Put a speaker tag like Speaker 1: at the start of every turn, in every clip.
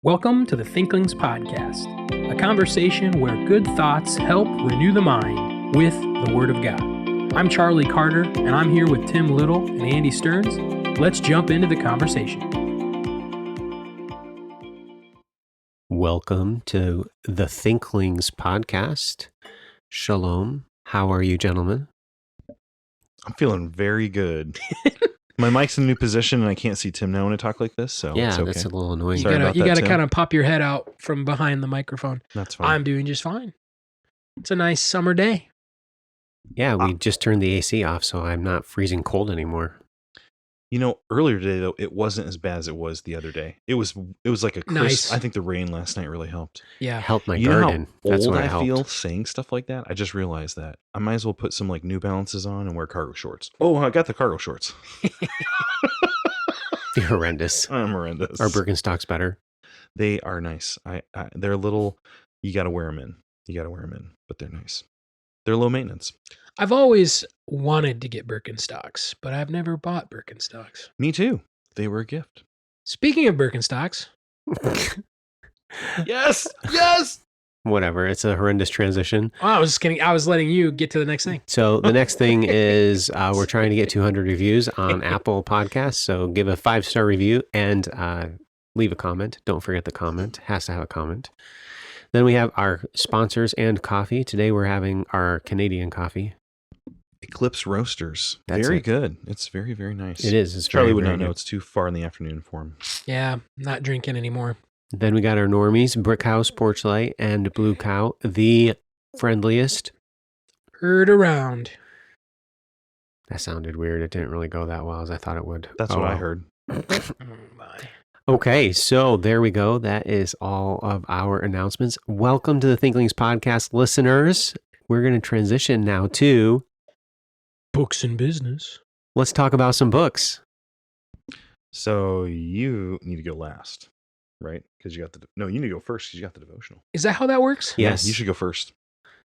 Speaker 1: Welcome to the Thinklings podcast, a conversation where good thoughts help renew the mind with the Word of God. I'm Charlie Carter, and I'm here with Tim Little and Andy Stearns. Let's jump into the conversation.
Speaker 2: Welcome to the Thinklings podcast. Shalom. How are you, gentlemen?
Speaker 3: I'm feeling very good. My mic's in a new position, and I can't see Tim now when I talk like this, so
Speaker 2: Yeah,
Speaker 3: it's okay.
Speaker 2: that's a little annoying.
Speaker 3: Sorry about
Speaker 1: You
Speaker 3: that,
Speaker 1: gotta
Speaker 3: Tim.
Speaker 1: kind of pop your head out from behind the microphone.
Speaker 3: That's fine.
Speaker 1: I'm doing just fine. It's a nice summer day.
Speaker 2: Yeah, we just turned the AC off, so I'm not freezing cold anymore.
Speaker 3: You know, earlier today, though, it wasn't as bad as it was the other day. It was like a crisp.
Speaker 1: Nice.
Speaker 3: I think the rain last night really helped.
Speaker 1: Yeah.
Speaker 2: Helped my
Speaker 3: You
Speaker 2: garden.
Speaker 3: know how
Speaker 2: That's
Speaker 3: old
Speaker 2: what
Speaker 3: I
Speaker 2: helped.
Speaker 3: feel saying stuff like that? I just realized that. I might as well put some like New Balances on and wear cargo shorts. Oh, I got the cargo shorts.
Speaker 2: You're horrendous.
Speaker 3: I'm horrendous.
Speaker 2: Are Birkenstocks better?
Speaker 3: They are nice. They're a little, you got to wear them in, but they're nice. They're low maintenance.
Speaker 1: I've always wanted to get Birkenstocks, but I've never bought Birkenstocks.
Speaker 3: Me too. They were a gift.
Speaker 1: Speaking of Birkenstocks,
Speaker 3: Yes. Yes.
Speaker 2: Whatever. It's a horrendous transition.
Speaker 1: I was just kidding. I was letting you get to the next thing.
Speaker 2: So the next thing is we're trying to get 200 reviews on Apple Podcasts. So give a 5-star review and leave a comment. Don't forget the comment. Has to have a comment. Then we have our sponsors and coffee. Today we're having our Canadian coffee.
Speaker 3: Eclipse Roasters.
Speaker 2: That's
Speaker 3: very
Speaker 2: it.
Speaker 3: good. It's very, very nice.
Speaker 2: It is. It's
Speaker 3: Charlie
Speaker 2: very,
Speaker 3: would
Speaker 2: very
Speaker 3: not know.
Speaker 2: good.
Speaker 3: It's too far in the afternoon for him.
Speaker 1: Yeah, not drinking anymore.
Speaker 2: Then we got our normies, Brick House, Porch Light, and Blue Cow, the friendliest.
Speaker 1: Heard around.
Speaker 2: That sounded weird. It didn't really go that well as I thought it would.
Speaker 3: That's what I heard.
Speaker 1: Oh, my.
Speaker 2: Okay, so there we go. That is all of our announcements. Welcome to the Thinklings podcast, listeners. We're going to transition now to
Speaker 1: Books and business.
Speaker 2: let's talk about some books.
Speaker 3: So you need to go last, right? Because you got you need to go first because you got the devotional.
Speaker 1: Is that how that works?
Speaker 2: Yes,
Speaker 3: Yeah, you should go first.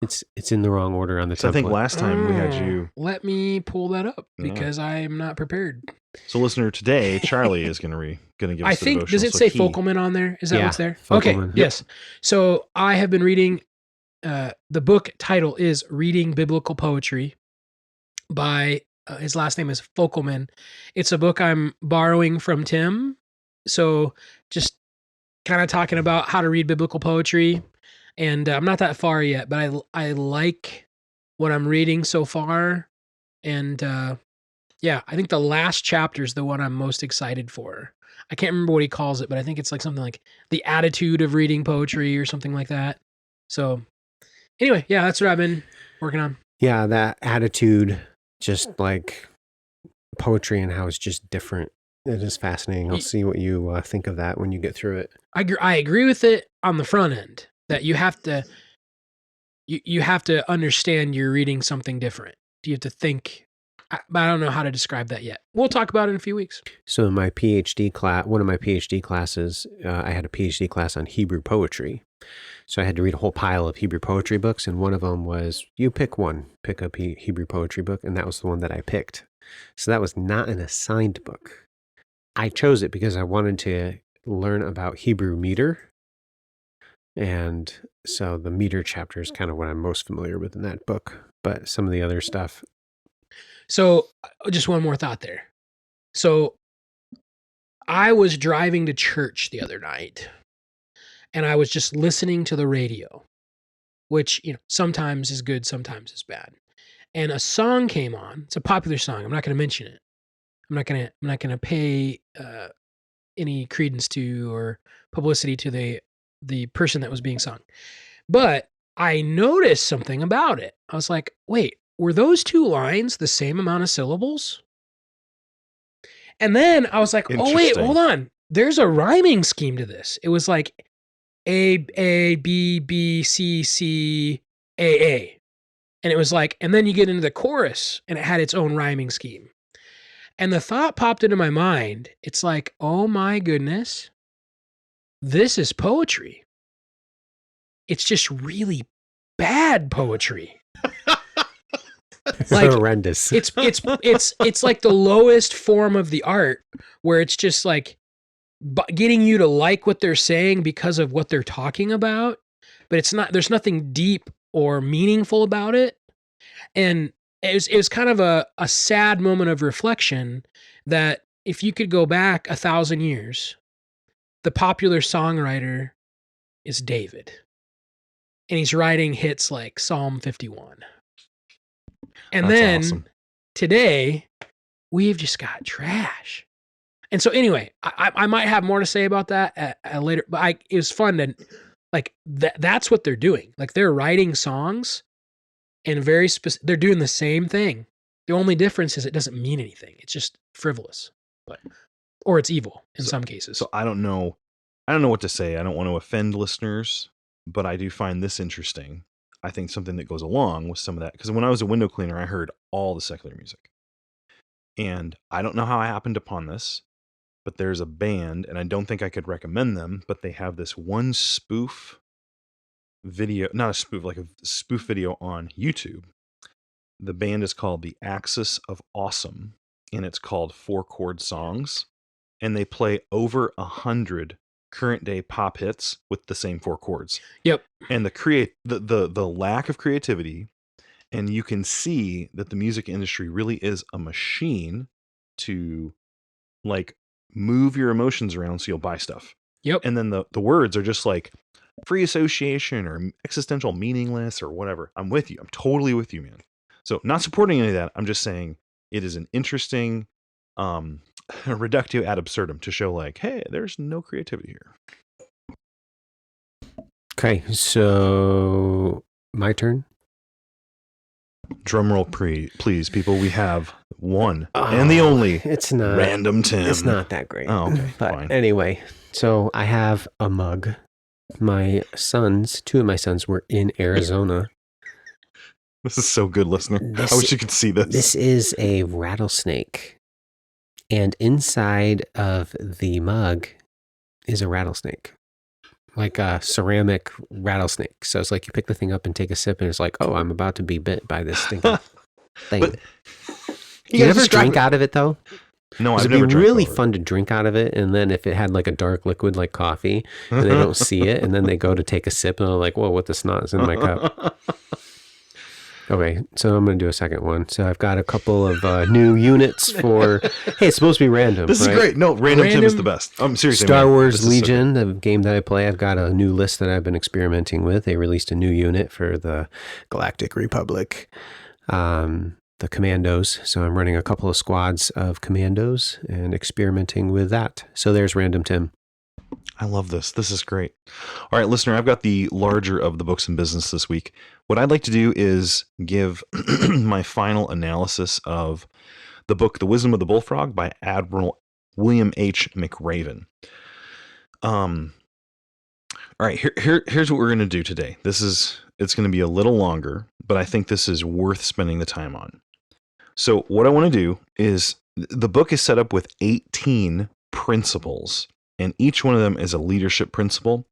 Speaker 2: It's in the wrong order on the
Speaker 3: So I think
Speaker 2: template.
Speaker 3: last time we had you.
Speaker 1: Let me pull that up
Speaker 3: Yeah.
Speaker 1: because I am not prepared.
Speaker 3: So listener, today Charlie is going to give
Speaker 1: I
Speaker 3: us the
Speaker 1: think,
Speaker 3: devotional.
Speaker 1: does it
Speaker 3: So
Speaker 1: say
Speaker 3: he-
Speaker 1: Fokkelman on there? Is that
Speaker 2: Yeah,
Speaker 1: what's there?
Speaker 2: Fokkelman.
Speaker 1: Okay, yes. So I have been reading, the book title is Reading Biblical Poetry by, his last name is Fokkelman. It's a book I'm borrowing from Tim. So just kind of talking about how to read biblical poetry. And I'm not that far yet, but I like what I'm reading so far. And yeah, I think the last chapter is the one I'm most excited for. I can't remember what he calls it, but I think it's like something like the attitude of reading poetry or something like that. So anyway, yeah, that's what I've been working on.
Speaker 2: Yeah, that attitude, just like poetry and how it's just different. It is fascinating. I'll see what you think of that when you get through it.
Speaker 1: I agree with it on the front end that you have to you have to understand you're reading something different. You have to think, but I don't know how to describe that yet. We'll talk about it in a few weeks.
Speaker 2: So in my PhD class, one of my PhD classes, I had a PhD class on Hebrew poetry. So I had to read a whole pile of Hebrew poetry books, and one of them was, you pick one, pick a Hebrew poetry book, and that was the one that I picked. So that was not an assigned book. I chose it because I wanted to learn about Hebrew meter. And so the meter chapter is kind of what I'm most familiar with in that book. But some of the other stuff.
Speaker 1: So just one more thought there. So I was driving to church the other night and I was just listening to the radio, which, sometimes is good, sometimes is bad. And a song came on. It's a popular song. I'm not going to mention it. I'm not going to pay any credence to or publicity to the person that was being sung. But I noticed something about it. I was like, wait, were those two lines the same amount of syllables? And then I was like, oh, wait, hold on. There's a rhyming scheme to this. It was like A, B, B, C, C, A. And it was like, and then you get into the chorus and it had its own rhyming scheme. And the thought popped into my mind. It's like, oh my goodness, this is poetry. It's just really bad poetry.
Speaker 2: It's
Speaker 1: Like,
Speaker 2: horrendous.
Speaker 1: It's like the lowest form of the art where it's just like getting you to like what they're saying because of what they're talking about, but it's not, there's nothing deep or meaningful about it. And it was kind of a sad moment of reflection that if you could go back 1,000 years, the popular songwriter is David. And he's writing hits like Psalm 51. And
Speaker 3: That's
Speaker 1: then
Speaker 3: awesome.
Speaker 1: today, we've just got trash. And so anyway, I might have more to say about that at later, but it was fun to, like, that's what they're doing. Like, they're writing songs and they're doing the same thing. The only difference is it doesn't mean anything. It's just frivolous, or it's evil in some cases.
Speaker 3: So I don't know what to say. I don't want to offend listeners, but I do find this interesting. I think something that goes along with some of that, because when I was a window cleaner, I heard all the secular music. And I don't know how I happened upon this, but there's a band, and I don't think I could recommend them, but they have this one spoof video, not a spoof, like a spoof video on YouTube. The band is called The Axis of Awesome, and it's called 4-Chord Songs. And they play over 100 current day pop hits with the same 4 chords.
Speaker 1: Yep.
Speaker 3: And the lack of creativity, and you can see that the music industry really is a machine to, like, move your emotions around so you'll buy stuff.
Speaker 1: Yep.
Speaker 3: And then the words are just like free association or existential meaningless or whatever. I'm with you. I'm totally with you, man. So not supporting any of that. I'm just saying it is an interesting reductio ad absurdum to show, like, hey, there's no creativity here.
Speaker 2: Okay, so my turn.
Speaker 3: Drum roll, please, people. We have one and the only.
Speaker 2: It's not
Speaker 3: Random Tim.
Speaker 2: It's not that great.
Speaker 3: Oh, okay,
Speaker 2: but
Speaker 3: fine.
Speaker 2: Anyway, so I have a mug. Two of my sons were in Arizona.
Speaker 3: This is so good, listener. I wish you could see this.
Speaker 2: This is a rattlesnake. And inside of the mug is a rattlesnake, like a ceramic rattlesnake. So it's like you pick the thing up and take a sip, and it's like, oh, I'm about to be bit by this thing.
Speaker 3: But
Speaker 2: you ever drink out of it, though?
Speaker 3: No, I've
Speaker 2: It'd
Speaker 3: never
Speaker 2: be
Speaker 3: drank
Speaker 2: really
Speaker 3: out of it.
Speaker 2: fun to drink out of it. And then if it had like a dark liquid like coffee, and they don't see it, and then they go to take a sip, and they're like, whoa, what the snot is in my cup? Okay, so I'm going to do a second one. So I've got a couple of new units for, hey, it's supposed to be random.
Speaker 3: This
Speaker 2: right?
Speaker 3: is great. No, Random Tim is the best. I'm seriously.
Speaker 2: Star
Speaker 3: man,
Speaker 2: Wars
Speaker 3: this is so
Speaker 2: Legion, the game that I play, I've got a new list that I've been experimenting with. They released a new unit for the Galactic Republic, the Commandos. So I'm running a couple of squads of Commandos and experimenting with that. So there's Random Tim.
Speaker 3: I love this. This is great. All right, listener, I've got the larger of the books in business this week. What I'd like to do is give my final analysis of the book, The Wisdom of the Bullfrog by Admiral William H. McRaven. All right, here's what we're going to do today. It's going to be a little longer, but I think this is worth spending the time on. So what I want to do is, the book is set up with 18 principles, and each one of them is a leadership principle.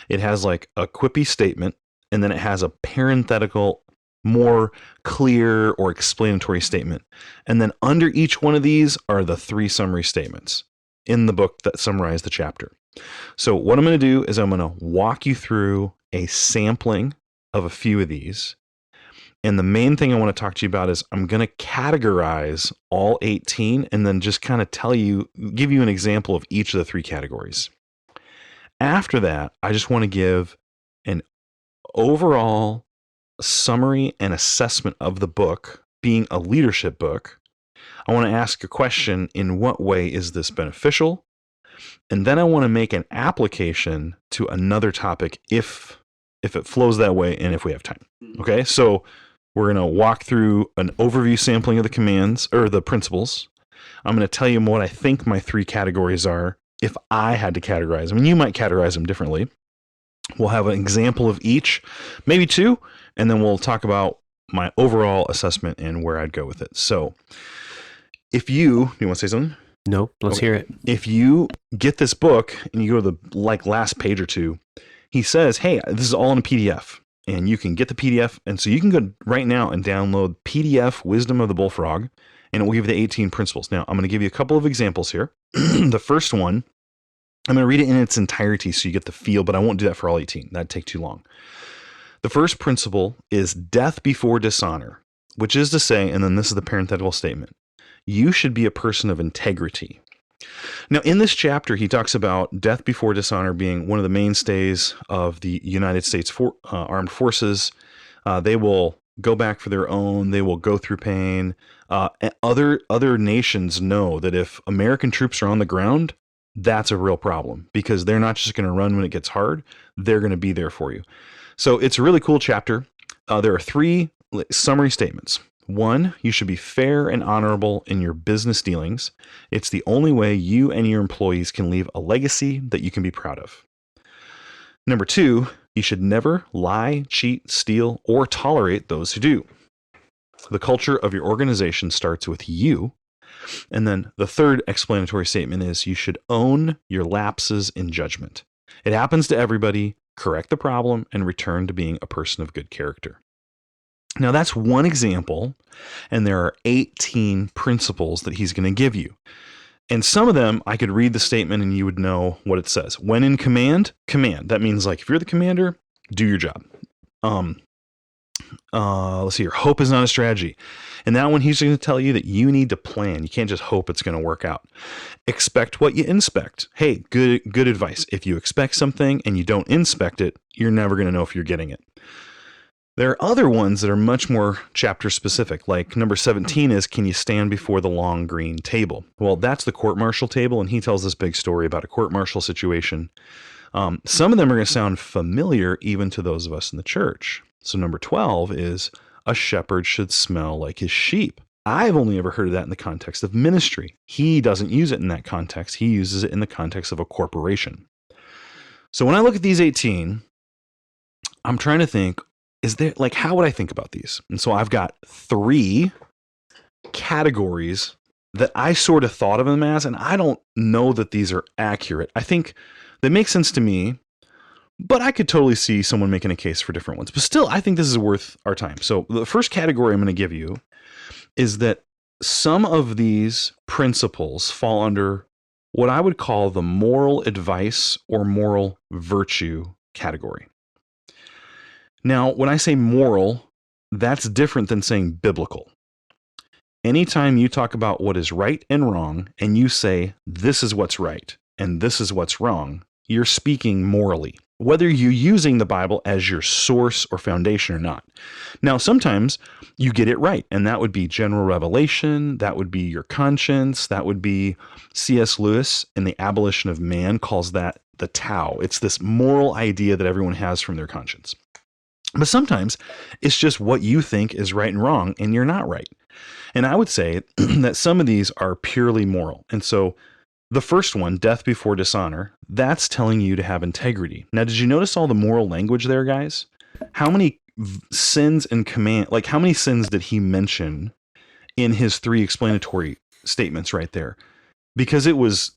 Speaker 3: It has like a quippy statement, and then it has a parenthetical, more clear or explanatory statement. And then under each one of these are the 3 summary statements in the book that summarize the chapter. So what I'm going to do is I'm going to walk you through a sampling of a few of these. And the main thing I want to talk to you about is I'm going to categorize all 18 and then just kind of give you an example of each of the 3 categories. After that, I just want to give an overall summary and assessment of the book, being a leadership book. I want to ask a question: in what way is this beneficial? And then I want to make an application to another topic if it flows that way and if we have time. Okay, so we're going to walk through an overview sampling of the commands or the principles. I'm going to tell you what I think my 3 categories are if I had to categorize them. And you might categorize them differently. We'll have an example of each, maybe 2, and then we'll talk about my overall assessment and where I'd go with it. So do you want to say something?
Speaker 2: Nope, let's hear it.
Speaker 3: If you get this book and you go to the last page or 2, he says, hey, this is all in a PDF. And you can get the PDF. And so you can go right now and download PDF Wisdom of the Bullfrog, and it will give you the 18 principles. Now, I'm going to give you a couple of examples here. The first one I'm going to read it in its entirety so you get the feel, but I won't do that for all 18. That'd take too long. The first principle is death before dishonor, which is to say, and then this is the parenthetical statement, you should be a person of integrity. Now, in this chapter, he talks about death before dishonor being one of the mainstays of the United States Armed Forces. They will go back for their own. They will go through pain. Other nations know that if American troops are on the ground, that's a real problem because they're not just going to run when it gets hard. They're going to be there for you. So it's a really cool chapter. There are 3 summary statements. 1, you should be fair and honorable in your business dealings. It's the only way you and your employees can leave a legacy that you can be proud of. Number 2, you should never lie, cheat, steal, or tolerate those who do. The culture of your organization starts with you. And then the third explanatory statement is you should own your lapses in judgment. It happens to everybody. Correct the problem and return to being a person of good character. Now that's one example, and there are 18 principles that he's going to give you. And some of them, I could read the statement and you would know what it says. When in command, command. That means like if you're the commander, do your job. Let's see here. Hope is not a strategy. And that one, he's going to tell you that you need to plan. You can't just hope it's going to work out. Expect what you inspect. Hey, good advice. If you expect something and you don't inspect it, you're never going to know if you're getting it. There are other ones that are much more chapter specific, like number 17 is, can you stand before the long green table? Well, that's the court-martial table, and he tells this big story about a court-martial situation. Some of them are going to sound familiar even to those of us in the church. So number 12 is, a shepherd should smell like his sheep. I've only ever heard of that in the context of ministry. He doesn't use it in that context. He uses it in the context of a corporation. So when I look at these 18, I'm trying to think, is there, like, how would I think about these? And so I've got 3 categories that I sort of thought of them as, and I don't know that these are accurate. I think they make sense to me, but I could totally see someone making a case for different ones. But still, I think this is worth our time. So the first category I'm going to give you is that some of these principles fall under what I would call the moral advice or moral virtue category. Now, when I say moral, that's different than saying biblical. Anytime you talk about what is right and wrong, and you say, this is what's right, and this is what's wrong, you're speaking morally, whether you're using the Bible as your source or foundation or not. Now, sometimes you get it right, and that would be general revelation, that would be your conscience, that would be C.S. Lewis in The Abolition of Man calls that the Tao. It's this moral idea that everyone has from their conscience. But sometimes it's just what you think is right and wrong, and you're not right. And I would say that some of these are purely moral. And so the first one, death before dishonor, that's telling you to have integrity. Now, did you notice all the moral language there, guys? How many sins and command, like how many sins did he mention in his 3 explanatory statements right there? Because it was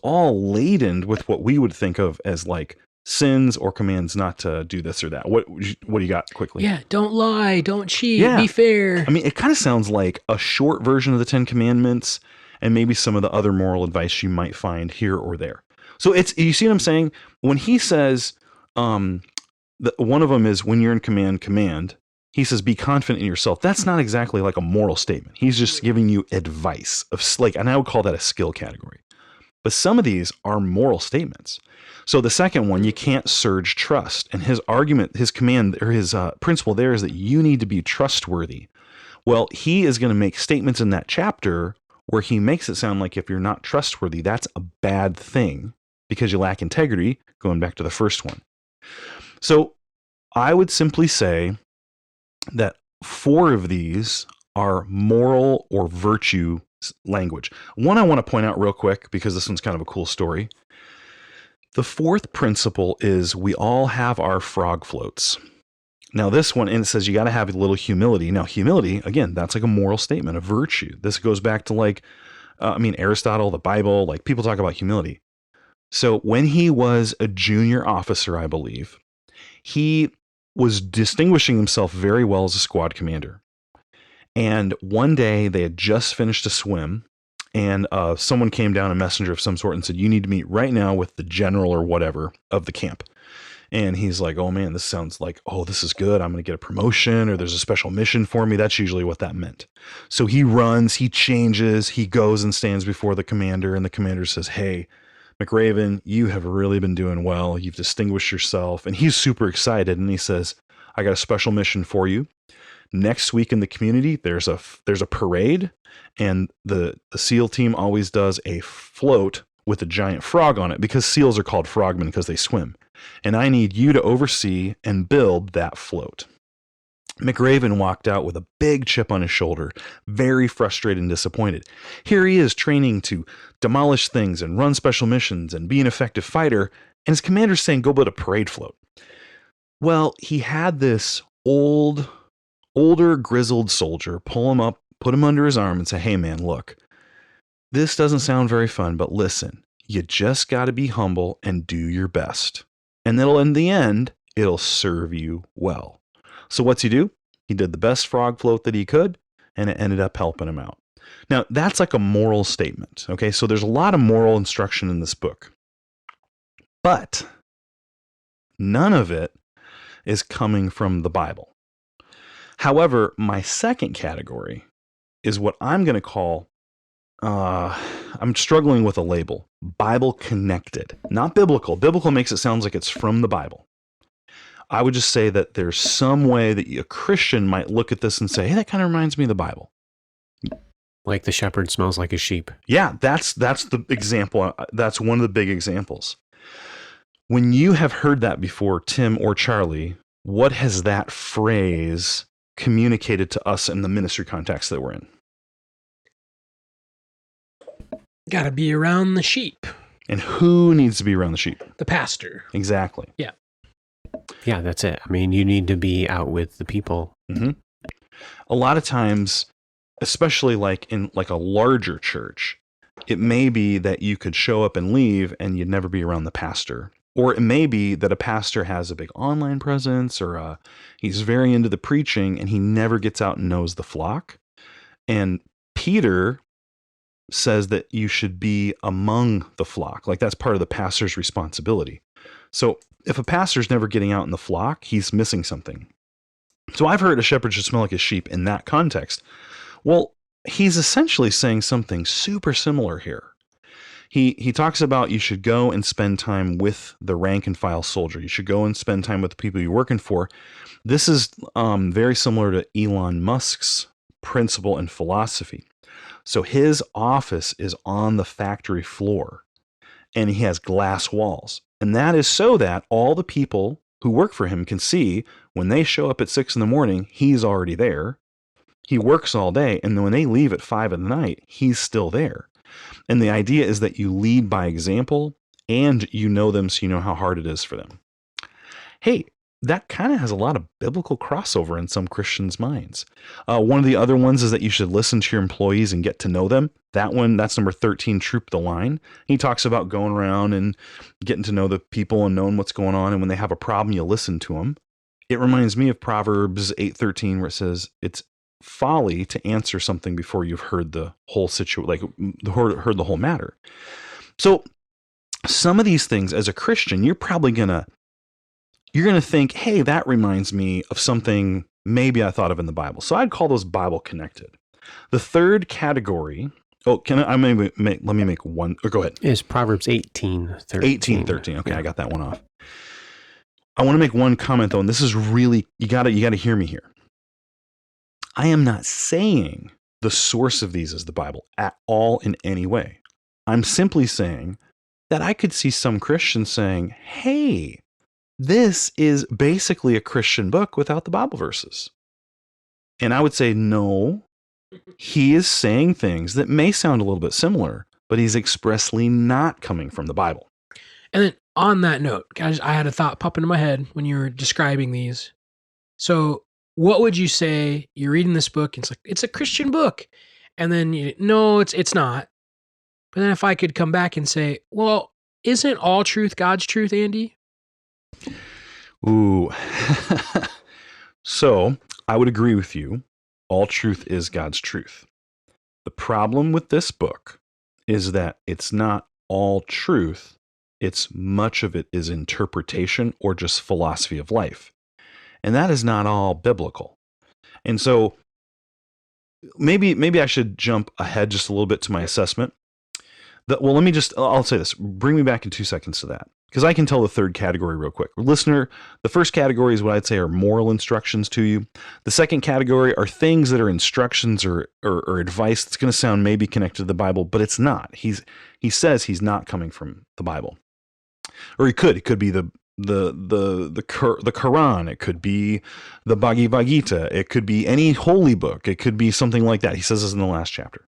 Speaker 3: all laden with what we would think of as like sins or commands not to do this or that. What do you got quickly?
Speaker 1: Yeah, don't lie, don't cheat, be fair.
Speaker 3: I mean, it kind of sounds like a short version of the 10 Commandments and maybe some of the other moral advice you might find here or there. So it's, you see what I'm saying? When he says, one of them is when you're in command, he says, be confident in yourself. That's not exactly like a moral statement. He's just giving you advice of like, and I would call that a skill category. But some of these are moral statements. So the second one, you can't surge trust. And his argument, his command, or his principle there is that you need to be trustworthy. Well, he is going to make statements in that chapter where he makes it sound like if you're not trustworthy, that's a bad thing because you lack integrity, going back to the first one. So I would simply say that 4 of these are moral or virtue language. One I want to point out real quick because this one's kind of a cool story. The 4th principle is we all have our frog floats. Now this one, and it says you got to have a little humility. Now humility, again, that's like a moral statement, a virtue. This goes back to like, Aristotle, the Bible, like people talk about humility. So when he was a junior officer, I believe, he was distinguishing himself very well as a squad commander. And one day they had just finished a swim and someone came down, a messenger of some sort, and said, you need to meet right now with the general or whatever of the camp. And he's like, oh man, this sounds like, oh, this is good. I'm going to get a promotion, or there's a special mission for me. That's usually what that meant. So he runs, he changes, he goes and stands before the commander, and the commander says, hey, McRaven, you have really been doing well. You've distinguished yourself. And he's super excited. And he says, I got a special mission for you. Next week in the community, there's a parade, and the SEAL team always does a float with a giant frog on it, because SEALs are called frogmen because they swim. And I need you to oversee and build that float. McRaven walked out with a big chip on his shoulder, very frustrated and disappointed. Here he is training to demolish things and run special missions and be an effective fighter, and his commander's saying, go build a parade float. Well, he had this older, grizzled soldier pull him up, put him under his arm and say, hey man, look, this doesn't sound very fun, but listen, you just got to be humble and do your best. And that'll, in the end, it'll serve you well. So what's he do? He did the best frog float that he could, and it ended up helping him out. Now, that's like a moral statement. Okay, so there's a lot of moral instruction in this book. But none of it is coming from the Bible. However, my second category is what I'm going to call, I'm struggling with a label, Bible connected, not biblical. Biblical makes it sound like it's from the Bible. I would just say that there's some way that a Christian might look at this and say, hey, that kind of reminds me of the Bible.
Speaker 2: Like the shepherd smells like a sheep.
Speaker 3: Yeah, that's the example. That's one of the big examples. When you have heard that before, Tim or Charlie, what has that phrase communicated to us in the ministry context that we're in?
Speaker 1: Got to be around the sheep.
Speaker 3: And who needs to be around the sheep?
Speaker 1: The pastor.
Speaker 3: Exactly.
Speaker 1: Yeah.
Speaker 2: Yeah, that's it. I mean, you need to be out with the people.
Speaker 3: Mm-hmm. A lot of times, especially like in like a larger church, it may be that you could show up and leave and you'd never be around the pastor. Or it may be that a pastor has a big online presence, or he's very into the preaching and he never gets out and knows the flock. And Peter says that you should be among the flock. Like that's part of the pastor's responsibility. So if a pastor's never getting out in the flock, he's missing something. So I've heard a shepherd should smell like a sheep in that context. Well, he's essentially saying something super similar here. He talks about you should go and spend time with the rank and file soldier. You should go and spend time with the people you're working for. This is very similar to Elon Musk's principle and philosophy. So his office is on the factory floor, and he has glass walls. And that is so that all the people who work for him can see when they show up at 6 a.m, he's already there. He works all day, and then when they leave at 5 p.m, he's still there. And the idea is that you lead by example, and you know them so you know how hard it is for them. Hey, that kind of has a lot of biblical crossover in some Christians' minds. One of the other ones is that you should listen to your employees and get to know them. That's number 13, Troop the Line. He talks about going around and getting to know the people and knowing what's going on. And when they have a problem, you listen to them. It reminds me of Proverbs 8:13, where it says it's folly to answer something before you've heard the whole heard the whole matter. So some of these things as a Christian, you're probably going to think, hey, that reminds me of something maybe I thought of in the Bible. So I'd call those Bible connected. The third category, let me make one, or go ahead.
Speaker 2: Is Proverbs 18:13.
Speaker 3: 18:13. Okay, yeah. I got that one off. I want to make one comment though, and this is really, you got to hear me here. I am not saying the source of these is the Bible at all in any way. I'm simply saying that I could see some Christians saying, hey, this is basically a Christian book without the Bible verses. And I would say, no, he is saying things that may sound a little bit similar, but he's expressly not coming from the Bible.
Speaker 1: And then on that note, guys, I had a thought pop into my head when you were describing these. So what would you say? You're reading this book, and it's like, it's a Christian book. And then, no, it's not. But then if I could come back and say, well, isn't all truth God's truth, Andy?
Speaker 3: Ooh. So I would agree with you. All truth is God's truth. The problem with this book is that it's not all truth. It's much of it is interpretation or just philosophy of life. And that is not all biblical. And so maybe I should jump ahead just a little bit to my assessment. I'll say this. Bring me back in 2 seconds to that, because I can tell the third category real quick. Listener, the first category is what I'd say are moral instructions to you. The second category are things that are instructions or advice that's going to sound maybe connected to the Bible, but it's not. He says he's not coming from the Bible. Or it could be the Quran, it could be the Bhagavad Gita, it could be any holy book, it could be something like that. He says this in the last chapter.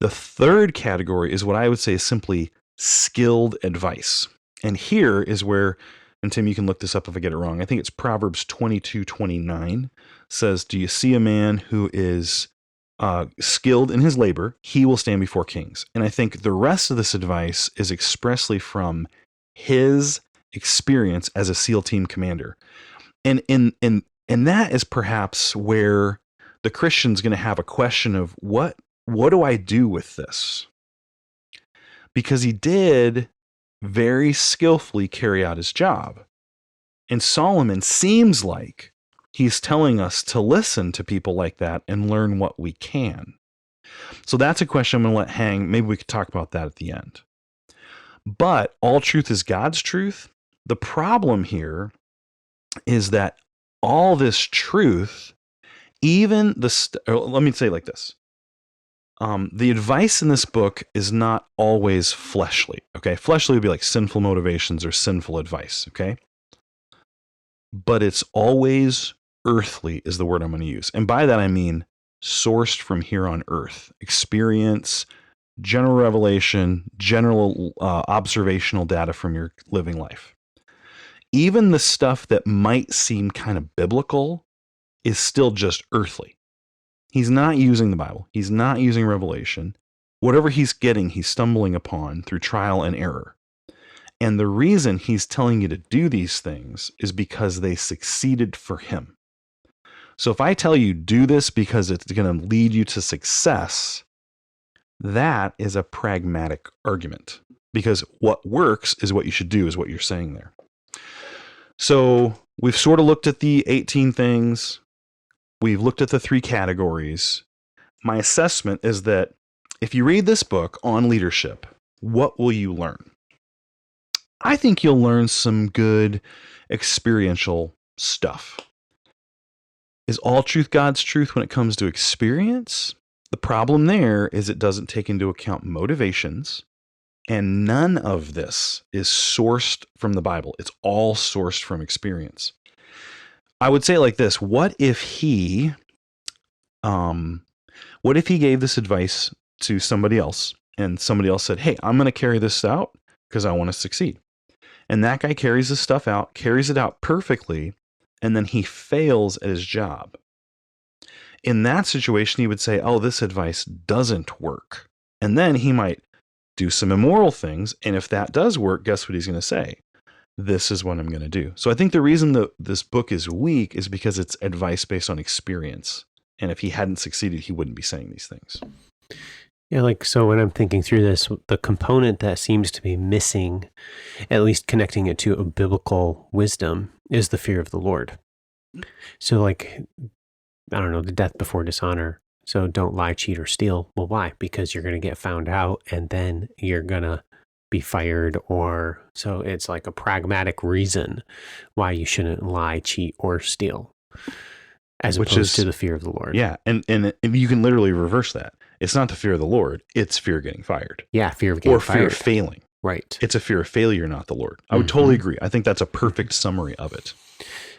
Speaker 3: The third category is what I would say is simply skilled advice. And here is where, and Tim, you can look this up if I get it wrong, I think it's Proverbs 22:29 says, do you see a man who is skilled in his labor? He will stand before kings. And I think the rest of this advice is expressly from his experience as a SEAL team commander. And that is perhaps where the Christian's going to have a question of what do I do with this? Because he did very skillfully carry out his job. And Solomon seems like he's telling us to listen to people like that and learn what we can. So that's a question I'm going to let hang. Maybe we could talk about that at the end. But all truth is God's truth. The problem here is that all this truth, even let me say it like this. The advice in this book is not always fleshly, okay? Fleshly would be like sinful motivations or sinful advice, okay? But it's always earthly is the word I'm going to use. And by that I mean sourced from here on earth. Experience, general revelation, general observational data from your living life. Even the stuff that might seem kind of biblical is still just earthly. He's not using the Bible. He's not using revelation. Whatever he's getting, he's stumbling upon through trial and error. And the reason he's telling you to do these things is because they succeeded for him. So if I tell you do this because it's going to lead you to success, that is a pragmatic argument, because what works is what you should do, is what you're saying there. So we've sort of looked at the 18 things. We've looked at the 3 categories. My assessment is that if you read this book on leadership, what will you learn? I think you'll learn some good experiential stuff. Is all truth God's truth when it comes to experience? The problem there is it doesn't take into account motivations, and none of this is sourced from the Bible. It's all sourced from experience. I would say it like this: what if he gave this advice to somebody else, and somebody else said, "Hey, I'm going to carry this out because I want to succeed," and that guy carries this stuff out, carries it out perfectly, and then he fails at his job. In that situation, he would say, "Oh, this advice doesn't work," and then he might do some immoral things, and if that does work, guess what he's going to say? This is what I'm going to do. So I think the reason that this book is weak is because it's advice based on experience. And if he hadn't succeeded, he wouldn't be saying these things.
Speaker 2: Yeah, so when I'm thinking through this, the component that seems to be missing, at least connecting it to a biblical wisdom, is the fear of the Lord. So I don't know, the death before dishonor. So don't lie, cheat, or steal. Well, why? Because you're going to get found out, and then you're going to be fired, so it's like a pragmatic reason why you shouldn't lie, cheat, or steal, opposed to the fear of the Lord.
Speaker 3: Yeah, and you can literally reverse that. It's not the fear of the Lord; it's fear of getting fired.
Speaker 2: Yeah, fear of getting fired.
Speaker 3: Or fear of failing.
Speaker 2: Right.
Speaker 3: It's a fear of failure, not the Lord. I would totally agree. I think that's a perfect summary of it.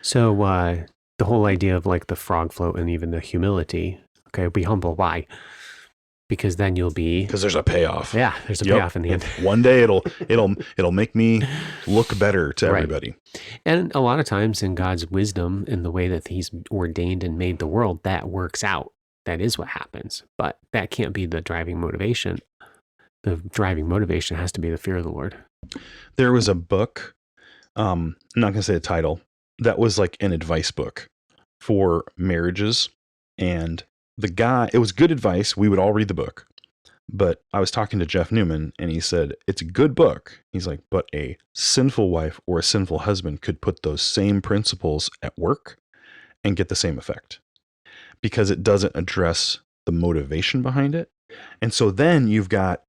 Speaker 2: So the whole idea of the frog float and even the humility. Okay, be humble. Why? Because then you'll be...
Speaker 3: Because there's a payoff.
Speaker 2: Yeah, there's a payoff in the end.
Speaker 3: One day it'll make me look better to everybody.
Speaker 2: And a lot of times in God's wisdom, in the way that he's ordained and made the world, that works out. That is what happens. But that can't be the driving motivation. The driving motivation has to be the fear of the Lord.
Speaker 3: There was a book, I'm not going to say the title, that was like an advice book for marriages. And the guy, it was good advice. We would all read the book. But I was talking to Jeff Newman, and he said, it's a good book. He's like, but a sinful wife or a sinful husband could put those same principles at work and get the same effect, because it doesn't address the motivation behind it. And so then you've got,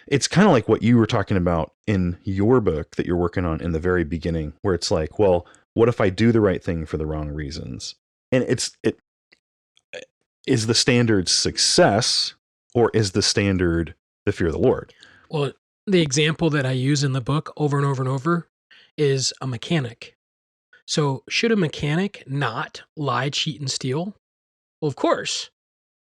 Speaker 3: it's kind of like what you were talking about in your book that you're working on in the very beginning, where it's like, well, what if I do the right thing for the wrong reasons? And it is the standard success, or is the standard the fear of the Lord?
Speaker 1: Well, the example that I use in the book over and over and over is a mechanic. So should a mechanic not lie, cheat, and steal? Well, of course,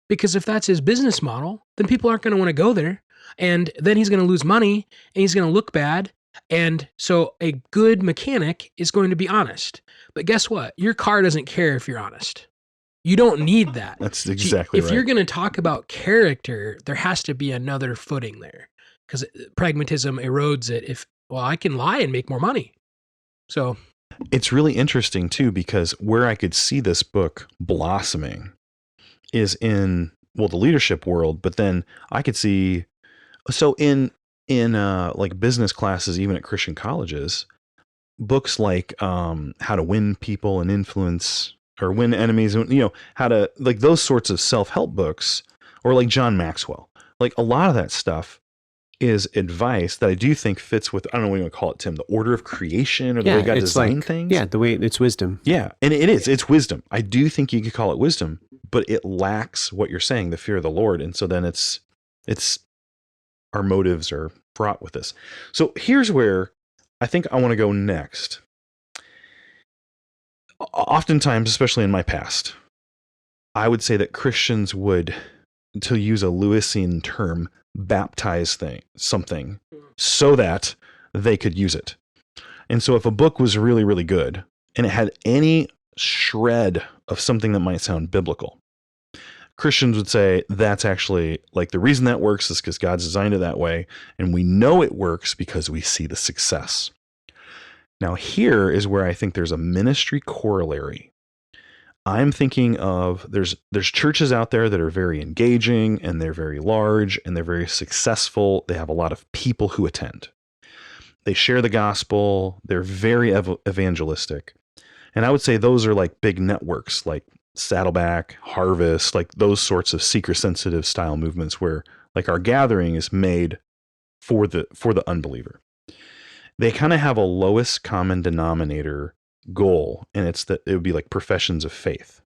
Speaker 1: because if that's his business model, then people aren't going to want to go there. And then he's going to lose money and he's going to look bad. And so a good mechanic is going to be honest. But guess what? Your car doesn't care if you're honest. You don't need that.
Speaker 3: That's exactly
Speaker 1: If
Speaker 3: right.
Speaker 1: you're going to talk about character, there has to be another footing there, because pragmatism erodes it. Well, I can lie and make more money. So
Speaker 3: it's really interesting too, because where I could see this book blossoming is in, well, the leadership world, but then I could see, so in like business classes, even at Christian colleges, books like How to Win People and Influence, or Win Enemies, how to, like those sorts of self-help books, or like John Maxwell, like a lot of that stuff is advice that I do think fits with, I don't know what you want to call it, Tim, the order of creation, or the way God designed things.
Speaker 2: Yeah, the way it's wisdom.
Speaker 3: Yeah, and it's wisdom. I do think you could call it wisdom, but it lacks what you're saying, the fear of the Lord. And so then it's our motives are fraught with this. So here's where I think I want to go next. Oftentimes, especially in my past, I would say that Christians would, to use a Lewisian term, baptize something so that they could use it. And so if a book was really, really good and it had any shred of something that might sound biblical, Christians would say that's actually, like, the reason that works is because God's designed it that way, and we know it works because we see the success. Now, here is where I think there's a ministry corollary. I'm thinking of, there's churches out there that are very engaging, and they're very large, and they're very successful. They have a lot of people who attend. They share the gospel. They're very evangelistic. And I would say those are like big networks, like Saddleback, Harvest, like those sorts of seeker-sensitive style movements where, like, our gathering is made for the unbeliever. They kind of have a lowest common denominator goal, and it's that it would be like professions of faith.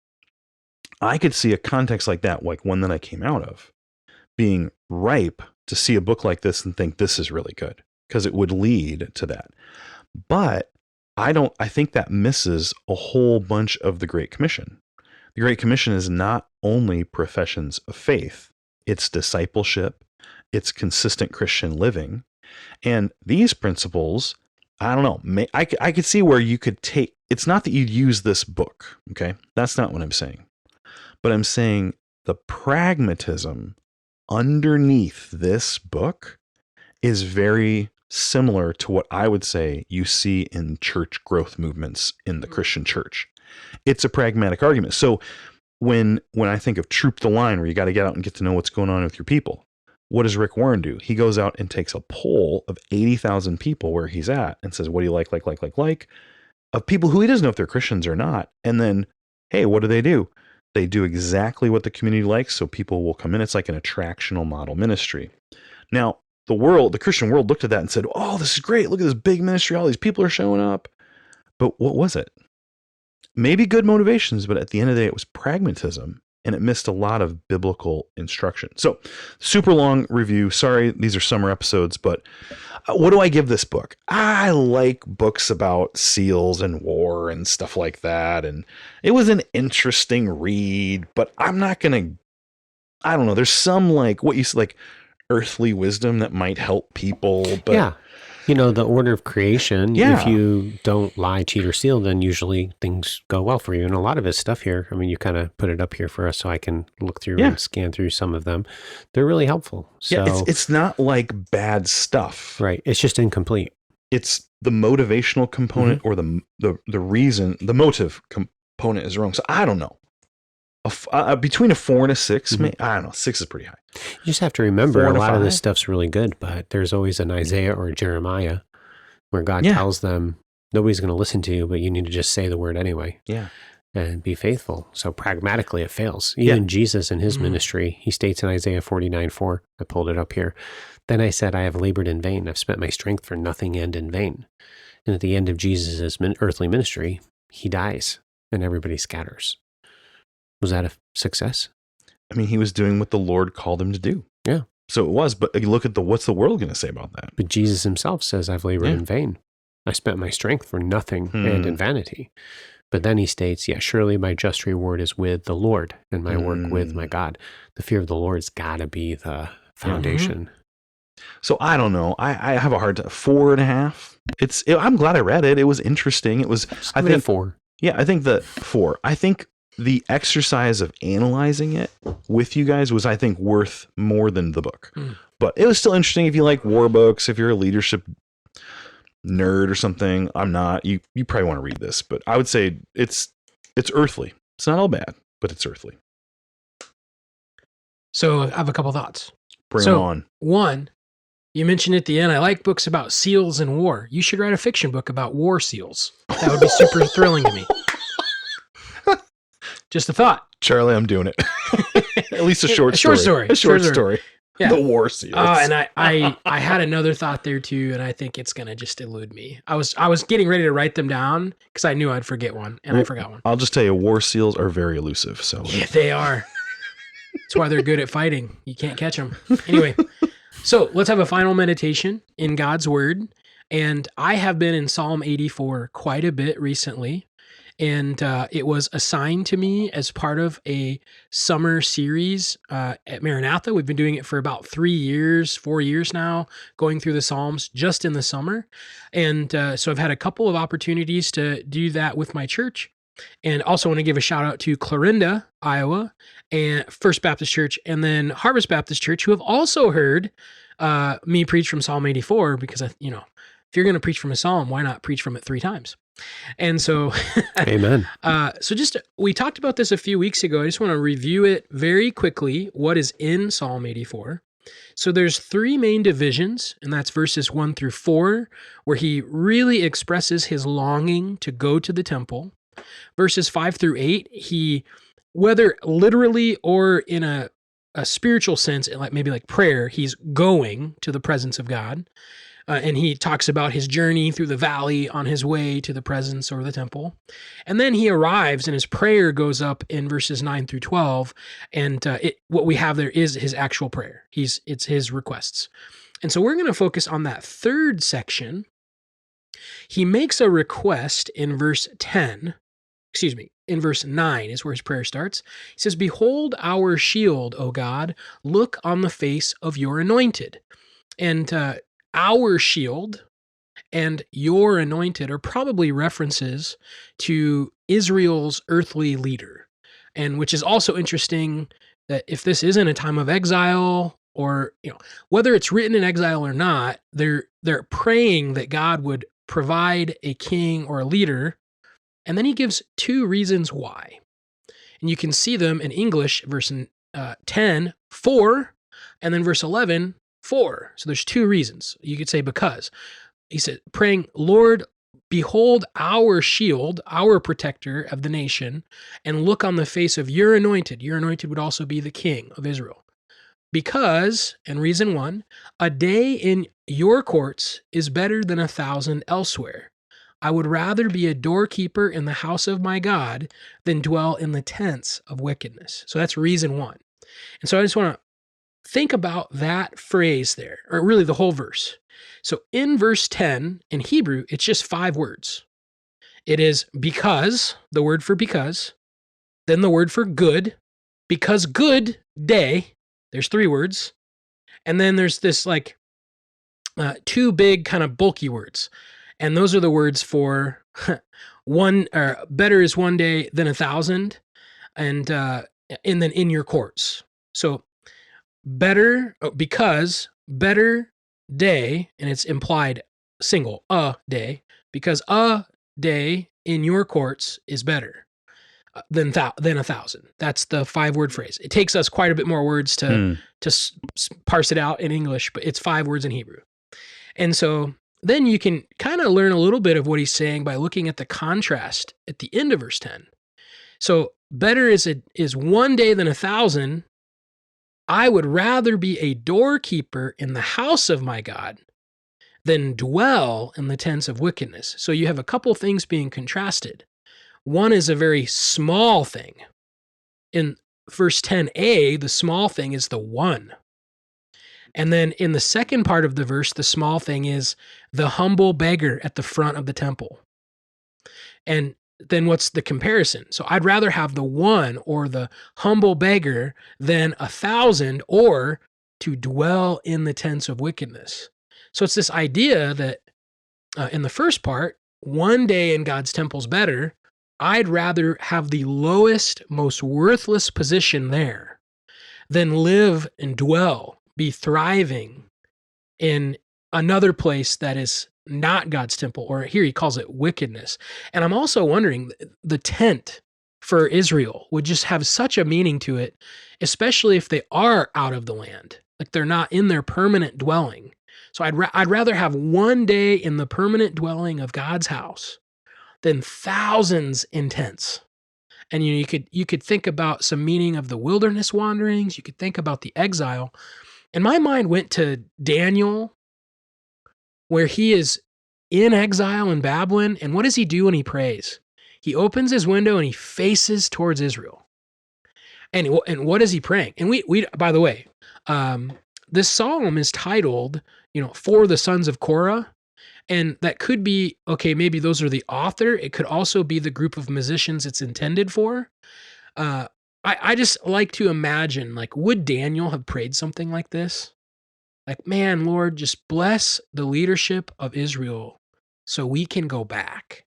Speaker 3: I could see a context like that, like one that I came out of, being ripe to see a book like this and think this is really good, because it would lead to that. But I think that misses a whole bunch of the Great Commission. The Great Commission is not only professions of faith, it's discipleship, it's consistent Christian living. And these principles, I don't know, I could see where you could take, it's not that you'd use this book, okay? That's not what I'm saying. But I'm saying the pragmatism underneath this book is very similar to what I would say you see in church growth movements in the Christian church. It's a pragmatic argument. So when I think of Troop the Line, where you got to get out and get to know what's going on with your people, what does Rick Warren do? He goes out and takes a poll of 80,000 people where he's at and says, what do you like, of people who he doesn't know if they're Christians or not. And then, hey, what do? They do exactly what the community likes, so people will come in. It's like an attractional model ministry. Now, the Christian world looked at that and said, oh, this is great. Look at this big ministry. All these people are showing up. But what was it? Maybe good motivations, but at the end of the day, it was pragmatism, and it missed a lot of biblical instruction. So, super long review. Sorry, these are summer episodes, but what do I give this book? I like books about SEALs and war and stuff like that, and it was an interesting read, but I'm not going to, I don't know, there's some, like, what you said, like, earthly wisdom that might help people, but
Speaker 2: yeah, the order of creation.
Speaker 3: Yeah.
Speaker 2: If you don't lie, cheat, or steal, then usually things go well for you. And a lot of his stuff here, I mean, you kind of put it up here for us so I can look through and scan through some of them. They're really helpful. So,
Speaker 3: yeah, it's not like bad stuff.
Speaker 2: Right. It's just incomplete.
Speaker 3: It's the motivational component or the reason, the motive component is wrong. So I don't know. between a 4 and a 6.
Speaker 2: Mhm.
Speaker 3: I don't know. 6 is pretty high.
Speaker 2: You just have to remember
Speaker 3: 4
Speaker 2: a
Speaker 3: and a
Speaker 2: lot of this
Speaker 3: 5.
Speaker 2: stuff's really good, but there's always an Isaiah or a Jeremiah where God
Speaker 3: Yeah.
Speaker 2: tells them, nobody's going to listen to you, but you need to just say the word anyway
Speaker 3: Yeah.
Speaker 2: and be faithful. So pragmatically, it fails.
Speaker 3: Yeah.
Speaker 2: Even Jesus in his
Speaker 1: Mhm.
Speaker 2: ministry, he states in Isaiah 49:4, I pulled it up here. Then I said, I have labored in vain. I've spent my strength for nothing and in vain. And at the end of Jesus' earthly ministry, he dies and everybody scatters. Was that a success?
Speaker 3: I mean, he was doing what the Lord called him to do.
Speaker 2: Yeah.
Speaker 3: So it was, but you look at what's the world going to say about that?
Speaker 2: But Jesus himself says, I've labored
Speaker 3: Yeah.
Speaker 2: in vain. I spent my strength for nothing and in vanity. But then he states, yeah, surely my just reward is with the Lord and my work with my God. The fear of the Lord's got to be the foundation.
Speaker 3: So I don't know. I have a hard time. 4.5. I'm glad I read it. It was interesting. It was,
Speaker 2: Just
Speaker 3: I
Speaker 2: give it a
Speaker 3: think,
Speaker 2: 4.
Speaker 3: yeah, I think the 4. I think the exercise of analyzing it with you guys was, I think, worth more than the book. But it was still interesting if you like war books, if you're a leadership nerd or something. I'm not. You probably want to read this, but I would say it's earthly. It's not all bad, but it's earthly.
Speaker 1: So I have a couple thoughts.
Speaker 3: Bring
Speaker 1: So-
Speaker 3: them on.
Speaker 1: One, you mentioned at the end, I like books about seals and war. You should write a fiction book about war seals. That would be super thrilling to me. Just a thought.
Speaker 3: Charlie, I'm doing it. At least a short
Speaker 1: A
Speaker 3: story.
Speaker 1: short story.
Speaker 3: A short
Speaker 1: Short
Speaker 3: story.
Speaker 1: Yeah.
Speaker 3: The war seals.
Speaker 1: And I had another thought there too, and I think it's gonna just elude me. I was getting ready to write them down because I knew I'd forget one, and I forgot one.
Speaker 3: I'll just tell you, war seals are very elusive. So
Speaker 1: Yeah, they are. That's why they're good at fighting. You can't catch them. Anyway, so let's have a final meditation in God's Word. And I have been in Psalm 84 quite a bit recently. And it was assigned to me as part of a summer series at Maranatha. We've been doing it for about 4 years now, going through the Psalms just in the summer. And so I've had a couple of opportunities to do that with my church. And also want to give a shout out to Clarinda, Iowa, and First Baptist Church, and then Harvest Baptist Church, who have also heard me preach from Psalm 84, because, if you're going to preach from a Psalm, why not preach from it 3 times? And so,
Speaker 2: Amen.
Speaker 1: we talked about this a few weeks ago. I just want to review it very quickly, what is in Psalm 84. So there's 3 main divisions, and that's verses 1 through 4, where he really expresses his longing to go to the temple. Verses 5 through 8, he, whether literally or in a spiritual sense, maybe like prayer, he's going to the presence of God. And he talks about his journey through the valley on his way to the presence or the temple. And then he arrives and his prayer goes up in verses 9 through 12. And what we have there is his actual prayer. It's his requests. And so we're going to focus on that 3rd section. He makes a request in verse 9 is where his prayer starts. He says, "Behold our shield, O God, look on the face of your anointed." And our shield and your anointed are probably references to Israel's earthly leader. And which is also interesting that if this isn't a time of exile, or whether it's written in exile or not, they're praying that God would provide a king or a leader. And then he gives 2 reasons why. And you can see them in English, verse 10, 4, and then verse 11, 4. So there's 2 reasons. You could say because. He said, praying, "Lord, behold our shield, our protector of the nation, and look on the face of your anointed." Your anointed would also be the king of Israel. Because, and reason 1, "a day in your courts is better than 1,000 elsewhere. I would rather be a doorkeeper in the house of my God than dwell in the tents of wickedness." So that's reason 1. And so I just want to think about that phrase there, or really the whole verse. So in verse 10, in Hebrew, it's just 5 words. It is because, the word for because, then the word for good, because good day, there's 3 words. And then there's this 2 big kind of bulky words. And those are the words for one, or better is 1 day than 1,000, and then in your courts. So better, because, better day, and it's implied single, a day, because a day in your courts is better. than 1,000. That's the 5-word phrase. It takes us quite a bit more words to parse it out in English, but it's 5 words in Hebrew. And so then you can kind of learn a little bit of what he's saying by looking at the contrast at the end of verse 10. So better is 1 day than 1,000. I would rather be a doorkeeper in the house of my God than dwell in the tents of wickedness. So you have a couple things being contrasted. One is a very small thing. In verse 10a, the small thing is the 1. And then in the second part of the verse, the small thing is the humble beggar at the front of the temple. And then what's the comparison? So I'd rather have the 1 or the humble beggar than 1,000 or to dwell in the tents of wickedness. So it's this idea that in the first part, 1 day in God's temple is better. I'd rather have the lowest, most worthless position there than live and dwell, be thriving in another place that is not God's temple, or here he calls it wickedness. And I'm also wondering, the tent for Israel would just have such a meaning to it, especially if they are out of the land, like they're not in their permanent dwelling. So I'd rather have 1 day in the permanent dwelling of God's house than thousands in tents. And you could think about some meaning of the wilderness wanderings. You could think about the exile. And my mind went to Daniel, where he is in exile in Babylon. And what does he do when he prays? He opens his window and he faces towards Israel. And what is he praying? And we by the way, this psalm is titled, For the Sons of Korah. And that could be, okay, maybe those are the author. It could also be the group of musicians it's intended for. I just like to imagine, like, would Daniel have prayed something like this? Like, man, Lord, just bless the leadership of Israel so we can go back.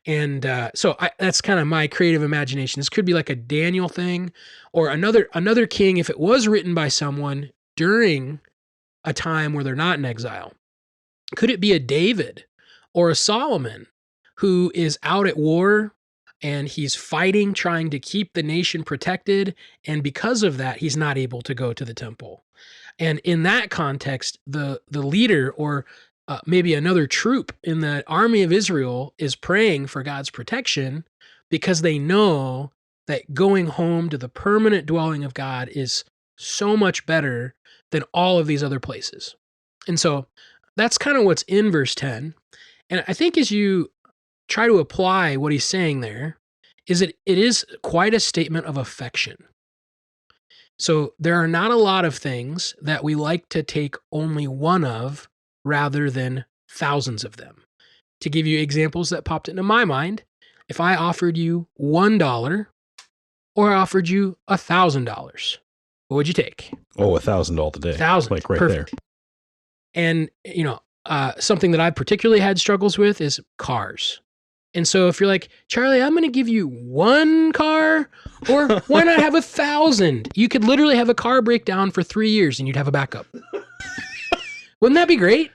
Speaker 1: And so that's kind of my creative imagination. This could be like a Daniel thing, or another king, if it was written by someone during a time where they're not in exile. Could it be a David or a Solomon who is out at war and he's fighting, trying to keep the nation protected, and because of that, he's not able to go to the temple? And in that context, the leader or maybe another troop in the army of Israel is praying for God's protection because they know that going home to the permanent dwelling of God is so much better than all of these other places. And so that's kind of what's in verse 10. And I think as you try to apply what he's saying there, is it is quite a statement of affection. So there are not a lot of things that we like to take only one of rather than thousands of them. To give you examples that popped into my mind, if I offered you $1 or I offered you $1,000, what would you take?
Speaker 3: Oh, $1,000 all the day.
Speaker 1: 1,000,
Speaker 3: like right
Speaker 1: perfect. There. And something that I particularly had struggles with is cars. And so if you're like, Charlie, I'm going to give you 1 car, or why not have 1,000? You could literally have a car break down for 3 years and you'd have a backup. Wouldn't that be great?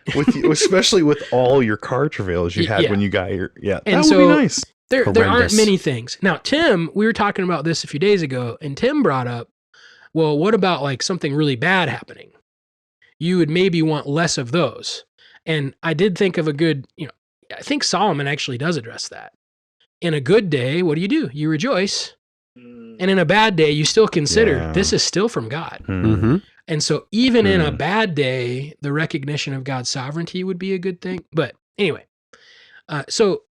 Speaker 3: Especially with all your car travails you had when you got your,
Speaker 1: and
Speaker 3: that would be nice.
Speaker 1: There aren't many things. Now, Tim, we were talking about this a few days ago, and Tim brought up, well, what about like something really bad happening? You would maybe want less of those. And I did think of a good, I think Solomon actually does address that. In a good day, what do? You rejoice. And in a bad day, you still consider this is still from God.
Speaker 2: Mm-hmm.
Speaker 1: And so even in a bad day, the recognition of God's sovereignty would be a good thing. But anyway, so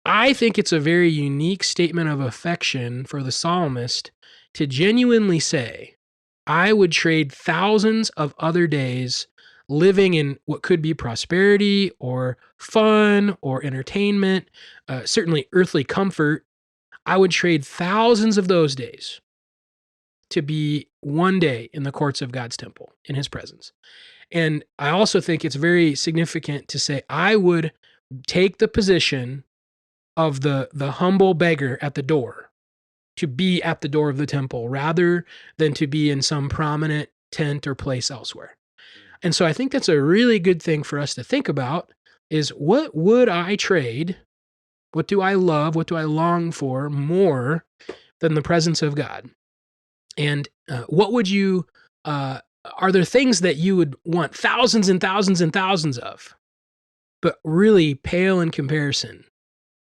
Speaker 1: I think it's a very unique statement of affection for the psalmist to genuinely say, I would trade thousands of other days living in what could be prosperity or fun or entertainment, certainly earthly comfort. I would trade thousands of those days to be 1 day in the courts of God's temple in his presence. And I also think it's very significant to say, I would take the position of the humble beggar at the door, to be at the door of the temple rather than to be in some prominent tent or place elsewhere. And so I think that's a really good thing for us to think about is, what would I trade? What do I love? What do I long for more than the presence of God? And what would you, are there things that you would want thousands and thousands and thousands of, but really pale in comparison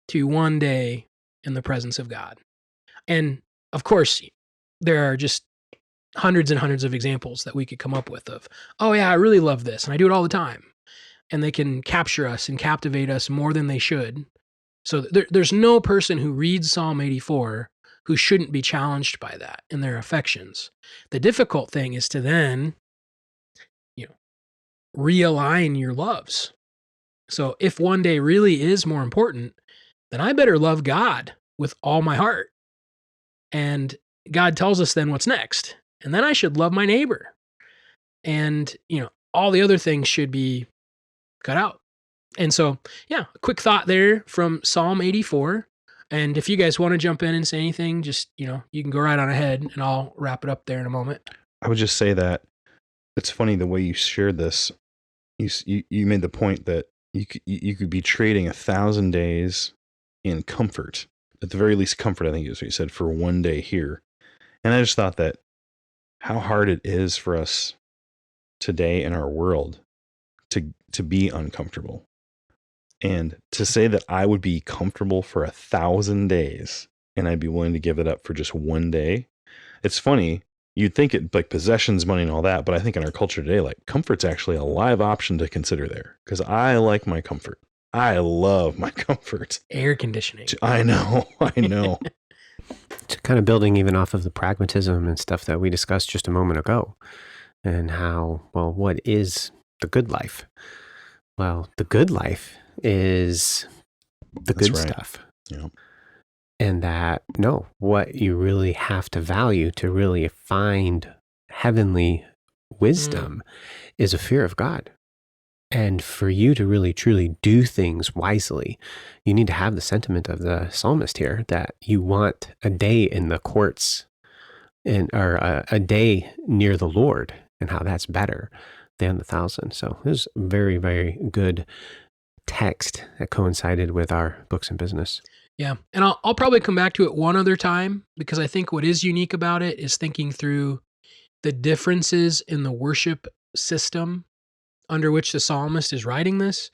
Speaker 1: to one day in the presence of God? And of course, there are just hundreds and hundreds of examples that we could come up with of, oh yeah, I really love this and I do it all the time. And they can capture us and captivate us more than they should. So there's no person who reads Psalm 84 who shouldn't be challenged by that in their affections. The difficult thing is to then, realign your loves. So if one day really is more important, then I better love God with all my heart. And God tells us then what's next. And then I should love my neighbor. And, all the other things should be cut out. And so, a quick thought there from Psalm 84. And if you guys want to jump in and say anything, just, you can go right on ahead and I'll wrap it up there in a moment.
Speaker 3: I would just say that it's funny the way you shared this. You made the point that you could be trading 1,000 days in comfort, at the very least comfort, I think is what you said, for one day here. And I just thought that how hard it is for us today in our world to be uncomfortable. And to say that I would be comfortable for 1,000 days and I'd be willing to give it up for just one day. It's funny. You'd think it like possessions, money and all that. But I think in our culture today, like comfort's actually a live option to consider there, because I like my comfort. I love my comfort.
Speaker 1: Air conditioning.
Speaker 3: I know.
Speaker 2: It's kind of building even off of the pragmatism and stuff that we discussed just a moment ago, and how, what is the good life? Well, the good life is the
Speaker 3: That's
Speaker 2: good
Speaker 3: right.
Speaker 2: stuff.
Speaker 3: Yeah.
Speaker 2: And that, what you really have to value to really find heavenly wisdom is a fear of God. And for you to really truly do things wisely, you need to have the sentiment of the psalmist here that you want a day in the courts or a day near the Lord, and how that's better than 1,000. So it was a very, very good text that coincided with our books and business.
Speaker 1: Yeah. And I'll probably come back to it one other time, because I think what is unique about it is thinking through the differences in the worship system under which the psalmist is writing this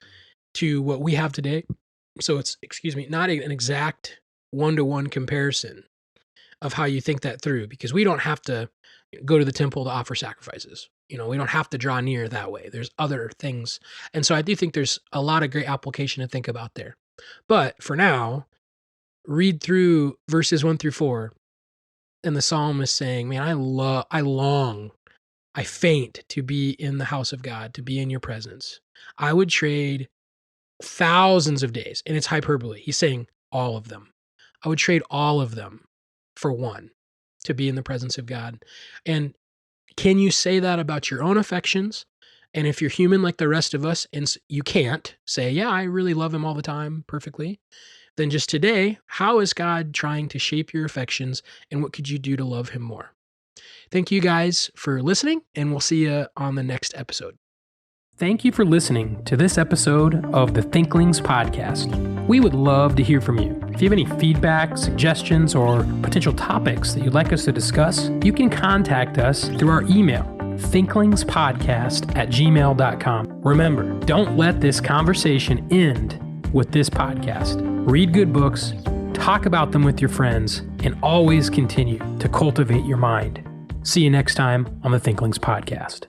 Speaker 1: to what we have today. So it's, not an exact one-to-one comparison of how you think that through, because we don't have to go to the temple to offer sacrifices. We don't have to draw near that way. There's other things. And so I do think there's a lot of great application to think about there. But for now, read through verses 1-4, and the psalm is saying, man, I faint to be in the house of God, to be in your presence. I would trade thousands of days, and it's hyperbole. He's saying all of them. I would trade all of them for one, to be in the presence of God. And can you say that about your own affections? And if you're human like the rest of us, and you can't say, yeah, I really love him all the time perfectly, then just today, how is God trying to shape your affections, and what could you do to love him more? Thank you guys for listening, and we'll see you on the next episode. Thank you for listening to this episode of the Thinklings podcast. We would love to hear from you. If you have any feedback, suggestions, or potential topics that you'd like us to discuss, you can contact us through our email, thinklingspodcast@gmail.com. Remember, don't let this conversation end with this podcast. Read good books, talk about them with your friends, and always continue to cultivate your mind. See you next time on the Thinklings podcast.